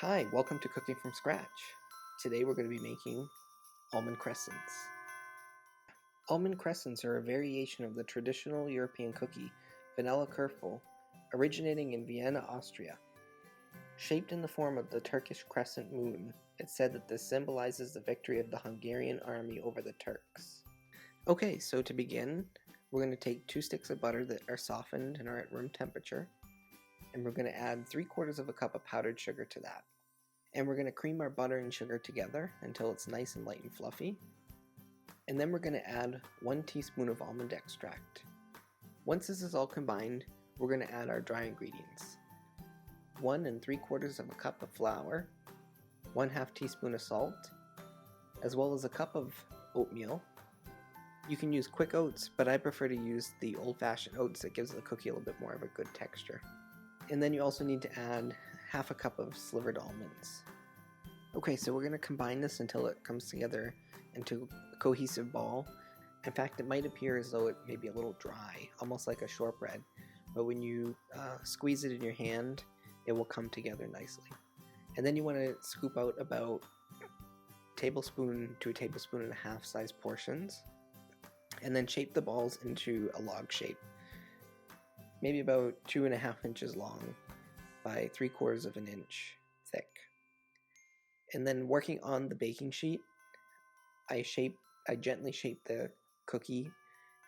Hi, welcome to Cooking from Scratch. Today we're going to be making almond crescents. Almond crescents are a variation of the traditional European cookie, vanilla Kurfel, originating in Vienna, Austria. Shaped in the form of the Turkish crescent moon, it's said that this symbolizes the victory of the Hungarian army over the Turks. Okay, so to begin, we're going to take 2 sticks of butter that are softened and are at room temperature, and we're going to add 3/4 of a cup of powdered sugar to that. And we're going to cream our butter and sugar together until it's nice and light and fluffy. And then we're going to add 1 teaspoon of almond extract. Once this is all combined, we're going to add our dry ingredients. 1 3/4 of a cup of flour, 1/2 teaspoon of salt, as well as a cup of oatmeal. You can use quick oats, but I prefer to use the old-fashioned oats that gives the cookie a little bit more of a good texture. And then you also need to add 1/2 cup of slivered almonds. Okay, so we're going to combine this until it comes together into a cohesive ball. In fact, it might appear as though it may be a little dry, almost like a shortbread, but when you squeeze it in your hand, it will come together nicely. And then you want to scoop out about tablespoon to a tablespoon and a half size portions, and then shape the balls into a log shape, maybe about 2.5 inches long by 3/4 of an inch thick. And then working on the baking sheet, I gently shape the cookie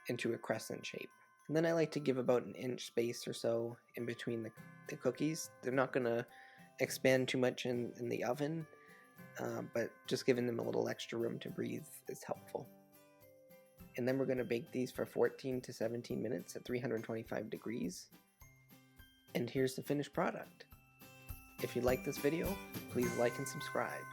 into a crescent shape. And then I like to give about an inch space or so in between the cookies. They're not going to expand too much in the oven, but just giving them a little extra room to breathe is helpful. And then we're going to bake these for 14 to 17 minutes at 325 degrees. And here's the finished product. If you like this video, please like and subscribe.